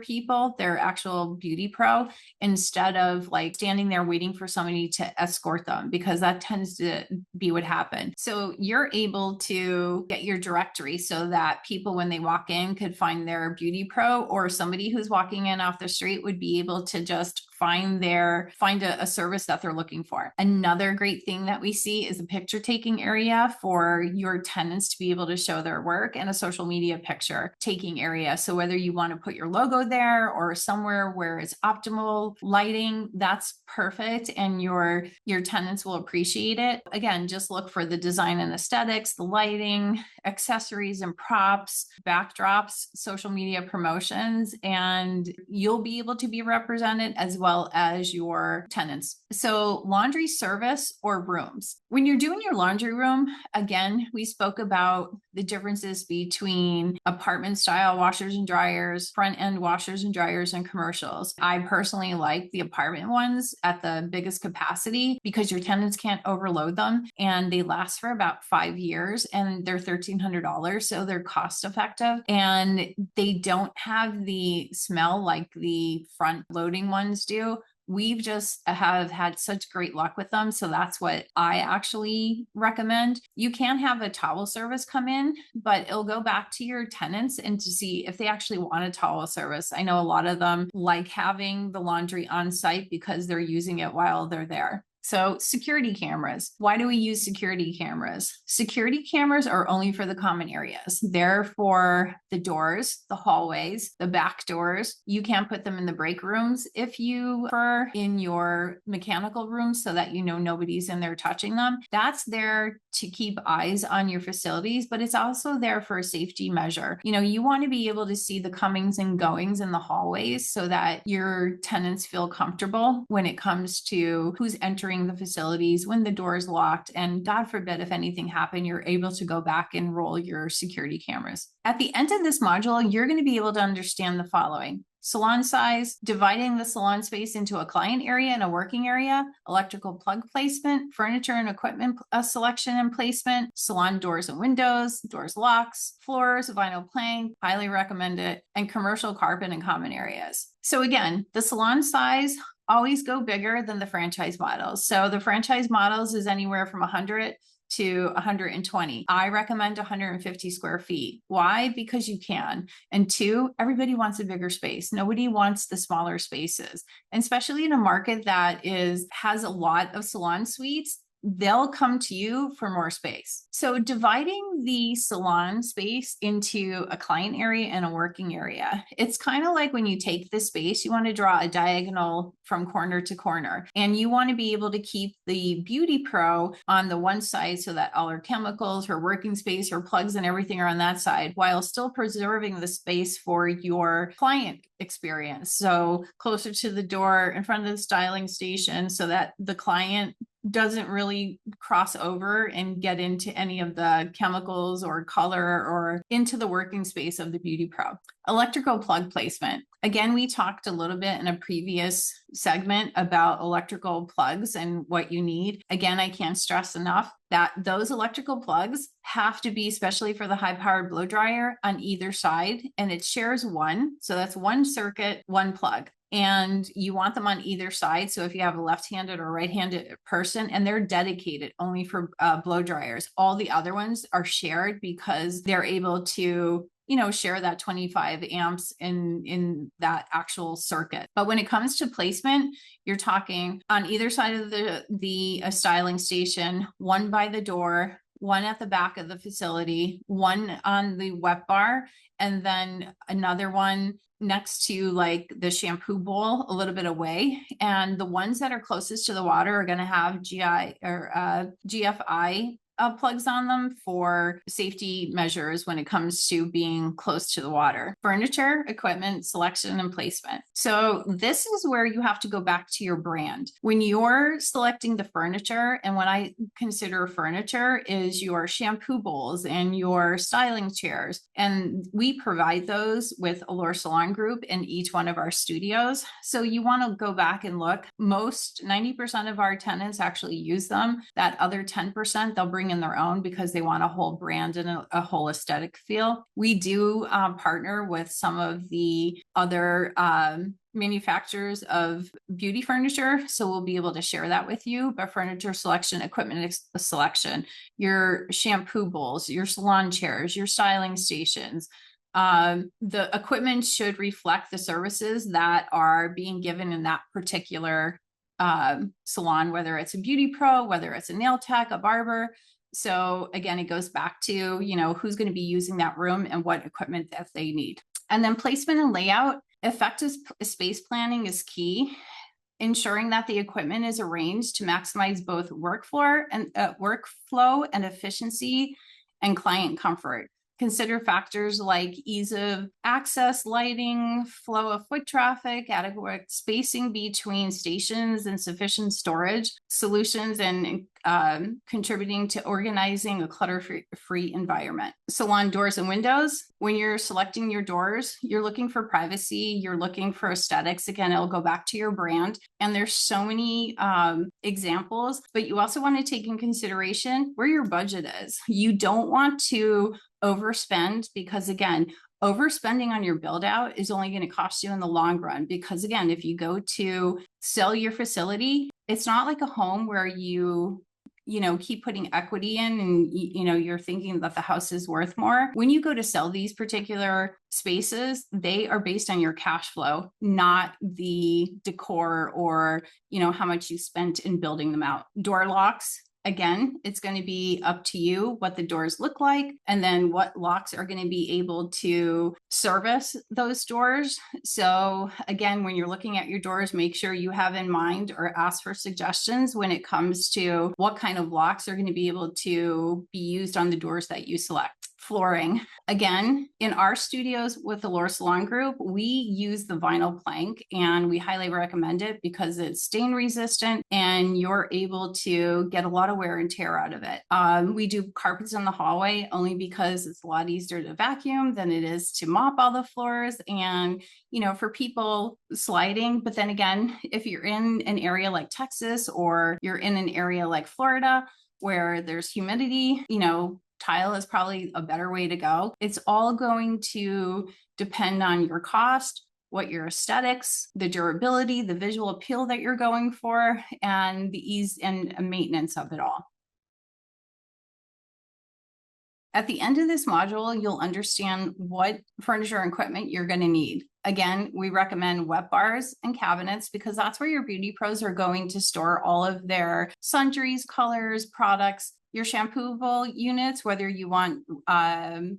Speaker 1: actual beauty pro, instead of like standing there waiting for somebody to escort them, because that tends to be what happened. So you're able to get your directory so that people, when they walk in, could find their beauty pro, or somebody who's walking in off the street would be able to just find a service that they're looking for. Another great thing that we see is a picture taking area for your tenants to be able to show their work, and a social media picture taking area. So whether you want to put your logo there or somewhere where it's optimal lighting, that's perfect, and your tenants will appreciate it. Again, just look for the design and aesthetics, the lighting, accessories and props, backdrops, social media promotions, and you'll be able to be represented as well as your tenants. So laundry service or rooms. When you're doing your laundry room, again, we spoke about the differences between apartment style washers and dryers, front end washers and dryers, and commercials. I personally like the apartment ones at the biggest capacity because your tenants can't overload them, and they last for about 5 years, and they're $1,300. So they're cost effective, and they don't have the smell like the front loading ones do. We've just have had such great luck with them. So that's what I actually recommend. You can have a towel service come in, but it'll go back to your tenants and to see if they actually want a towel service. I know a lot of them like having the laundry on site because they're using it while they're there. So security cameras. Why do we use security cameras? Security cameras are only for the common areas. They're for the doors, the hallways, the back doors. You can't put them in the break rooms if you are in your mechanical rooms, so that nobody's in there touching them. That's there to keep eyes on your facilities, but it's also there for a safety measure. You want to be able to see the comings and goings in the hallways so that your tenants feel comfortable when it comes to who's entering the facilities, when the door is locked, and God forbid if anything happened, you're able to go back and roll your security cameras. At the end of this module, you're going to be able to understand the following: salon size, dividing the salon space into a client area and a working area, electrical plug placement, furniture and equipment selection and placement, salon doors and windows, doors, locks, floors, vinyl plank, highly recommend it, and commercial carpet and common areas. So again, the salon size, always go bigger than the franchise models. So the franchise models is anywhere from 100 to 120. I recommend 150 square feet. Why? Because you can. And two, everybody wants a bigger space. Nobody wants the smaller spaces. And especially in a market that has a lot of salon suites, they'll come to you for more space. So dividing the salon space into a client area and a working area, it's kind of like when you take the space, you want to draw a diagonal from corner to corner, and you want to be able to keep the beauty pro on the one side so that all her chemicals, her working space, her plugs and everything are on that side, while still preserving the space for your client experience. So closer to the door, in front of the styling station, so that the client doesn't really cross over and get into any of the chemicals or color or into the working space of the beauty pro. Electrical plug placement. Again, we talked a little bit in a previous segment about electrical plugs and what you need. Again, I can't stress enough that those electrical plugs have to be, especially for the high powered blow dryer, on either side, and it shares one. So that's one circuit, one plug. And you want them on either side. So if you have a left-handed or right-handed person, and they're dedicated only for blow dryers, all the other ones are shared because they're able to share that 25 amps in that actual circuit. But when it comes to placement, you're talking on either side of the styling station, one by the door, one at the back of the facility, one on the wet bar, and then another one next to like the shampoo bowl a little bit away. And the ones that are closest to the water are going to have GFI plugs on them for safety measures when it comes to being close to the water. Furniture, equipment, selection, and placement. So this is where you have to go back to your brand. When you're selecting the furniture, and what I consider furniture is your shampoo bowls and your styling chairs. And we provide those with Allure Salon Group in each one of our studios. So you want to go back and look. Most 90% of our tenants actually use them. That other 10%, they'll bring in their own because they want a whole brand and a whole aesthetic feel. We do partner with some of the other manufacturers of beauty furniture, so we'll be able to share that with you. But furniture selection, equipment selection, your shampoo bowls, your salon chairs, your styling stations, the equipment should reflect the services that are being given in that particular salon, whether it's a beauty pro, whether it's a nail tech, a barber. So again, it goes back to, who's going to be using that room and what equipment that they need. And then placement and layout. Effective space planning is key. Ensuring that the equipment is arranged to maximize both workflow and efficiency and client comfort. Consider factors like ease of access, lighting, flow of foot traffic, adequate spacing between stations, and sufficient storage solutions, and contributing to organizing a clutter-free environment. Salon doors and windows. When you're selecting your doors, you're looking for privacy, you're looking for aesthetics. Again, it'll go back to your brand. And there's so many examples, but you also want to take in consideration where your budget is. You don't want to overspend because, again, overspending on your build out is only going to cost you in the long run. Because again, if you go to sell your facility, it's not like a home where you keep putting equity in and, you're thinking that the house is worth more. When you go to sell these particular spaces, they are based on your cash flow, not the decor or, how much you spent in building them out. Door locks. Again, it's going to be up to you what the doors look like, and then what locks are going to be able to service those doors. So again, when you're looking at your doors, make sure you have in mind or ask for suggestions when it comes to what kind of locks are going to be able to be used on the doors that you select. Flooring. Again, in our studios with the Allure Salon Group, we use the vinyl plank, and we highly recommend it because it's stain resistant and you're able to get a lot of wear and tear out of it. We do carpets in the hallway only because it's a lot easier to vacuum than it is to mop all the floors and, for people sliding. But then again, if you're in an area like Texas or you're in an area like Florida where there's humidity, tile is probably a better way to go. It's all going to depend on your cost, what your aesthetics, the durability, the visual appeal that you're going for, and the ease and maintenance of it all. At the end of this module, you'll understand what furniture and equipment you're going to need. Again, we recommend wet bars and cabinets because that's where your beauty pros are going to store all of their sundries, colors, products. Your shampoo bowl units, whether you want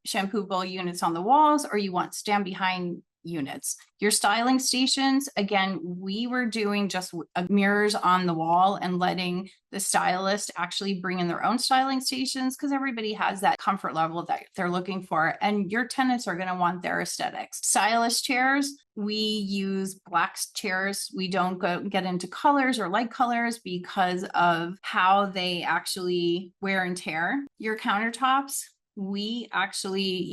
Speaker 1: shampoo bowl units on the walls or you want stand behind units. Your styling stations, again, we were doing just mirrors on the wall and letting the stylist actually bring in their own styling stations because everybody has that comfort level that they're looking for. And your tenants are going to want their aesthetics. Stylist chairs, we use black chairs. We don't get into colors or light colors because of how they actually wear and tear. Your countertops, we actually,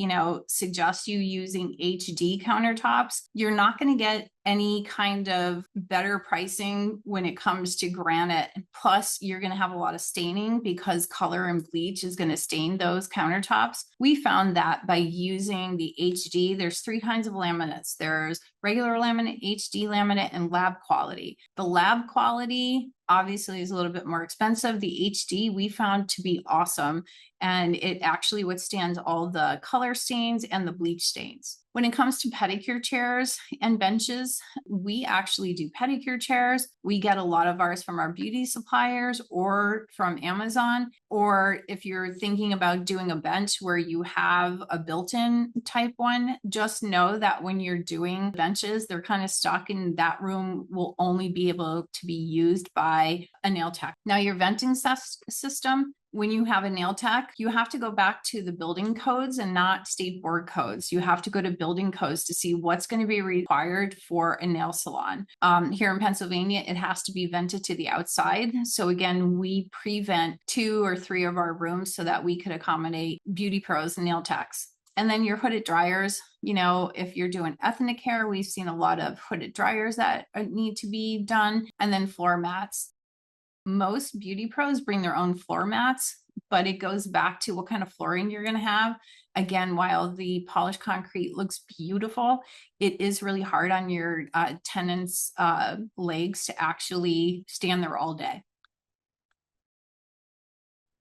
Speaker 1: suggest you using HD countertops. You're not going to get any kind of better pricing when it comes to granite. Plus, you're going to have a lot of staining because color and bleach is going to stain those countertops. We found that by using the HD, there's 3 kinds of laminates. There's regular laminate, HD laminate, and lab quality. The lab quality obviously is a little bit more expensive. The HD we found to be awesome, and it actually withstands all the color stains and the bleach stains. When it comes to pedicure chairs and benches, we actually do pedicure chairs. We get a lot of ours from our beauty suppliers or from Amazon. Or if you're thinking about doing a bench where you have a built-in type one, just know that when you're doing benches, they're kind of stuck in that room will only be able to be used by a nail tech. Now, your venting system, when you have a nail tech, you have to go back to the building codes and not state board codes. You have to go to building codes to see what's going to be required for a nail salon. Here in Pennsylvania, it has to be vented to the outside. So again, we pre-vent 2 or 3 of our rooms so that we could accommodate beauty pros and nail techs. And then your hooded dryers, if you're doing ethnic hair, we've seen a lot of hooded dryers that need to be done. And then floor mats. Most beauty pros bring their own floor mats, but it goes back to what kind of flooring you're going to have. Again, while the polished concrete looks beautiful, it is really hard on your tenants' legs to actually stand there all day.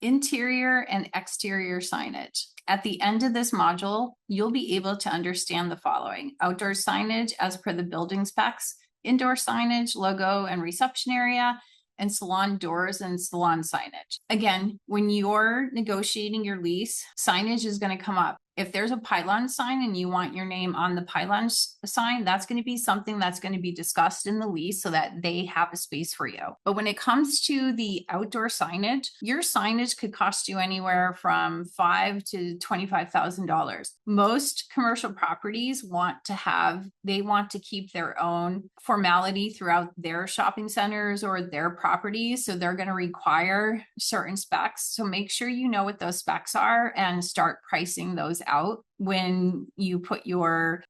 Speaker 1: Interior and exterior signage. At the end of this module, you'll be able to understand the following: outdoor signage as per the building specs, indoor signage, logo and reception area, and salon doors and salon signage. Again, when you're negotiating your lease, signage is going to come up. If there's a pylon sign and you want your name on the pylon sign, that's going to be something that's going to be discussed in the lease so that they have a space for you. But when it comes to the outdoor signage, your signage could cost you anywhere from $5,000 to $25,000. Most commercial properties want to keep their own formality throughout their shopping centers or their properties. So they're going to require certain specs. So make sure you know what those specs are and start pricing those out when you put your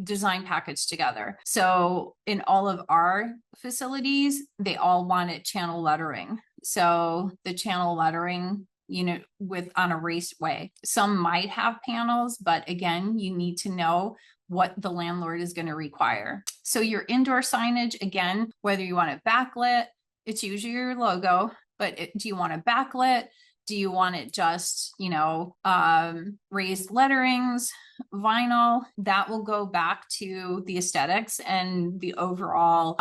Speaker 1: design package together. So in all of our facilities, they all wanted channel lettering. So the channel lettering, on a raceway. Some might have panels, but again, you need to know what the landlord is going to require. So your indoor signage, again, whether you want it backlit, it's usually your logo, but do you want it backlit? Do you want it just, raised letterings, vinyl? That will go back to the aesthetics and the overall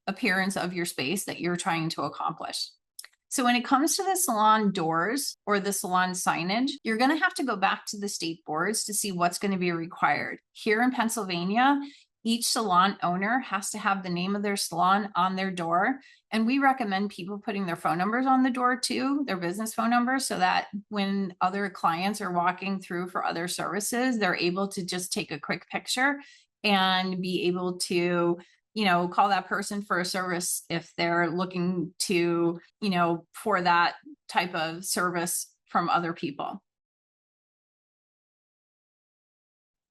Speaker 1: appearance of your space that you're trying to accomplish. So when it comes to the salon doors or the salon signage, you're going to have to go back to the state boards to see what's going to be required. Here in Pennsylvania, each salon owner has to have the name of their salon on their door. And we recommend people putting their phone numbers on the door too, their business phone numbers, so that when other clients are walking through for other services, they're able to just take a quick picture and be able to, call that person for a service if they're looking to, for that type of service from other people.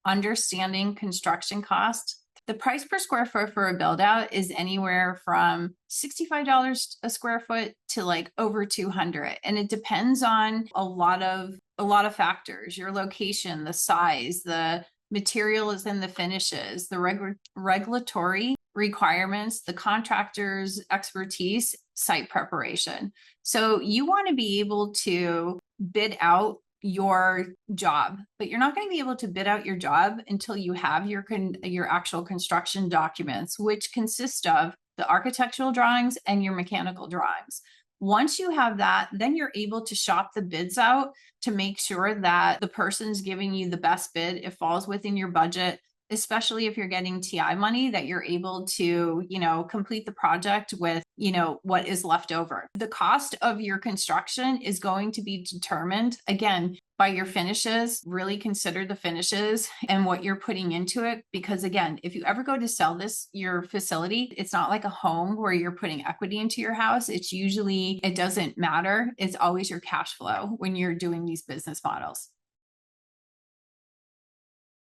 Speaker 1: Understanding construction cost. The price per square foot for a build out is anywhere from $65 a square foot to like over $200. And it depends on a lot of factors: your location, the size, the materials and the finishes, the regulatory requirements, the contractor's expertise, site preparation. So you want to be able to bid out your job, but you're not going to be able to bid out your job until you have your actual construction documents, which consist of the architectural drawings and your mechanical drawings. Once you have that, then you're able to shop the bids out to make sure that the person's giving you the best bid. It falls within your budget, especially if you're getting TI money, that you're able to, complete the project with, what is left over. The cost of your construction is going to be determined, again, by your finishes. Really consider the finishes and what you're putting into it. Because again, if you ever go to sell your facility, it's not like a home where you're putting equity into your house. It doesn't matter. It's always your cash flow when you're doing these business models.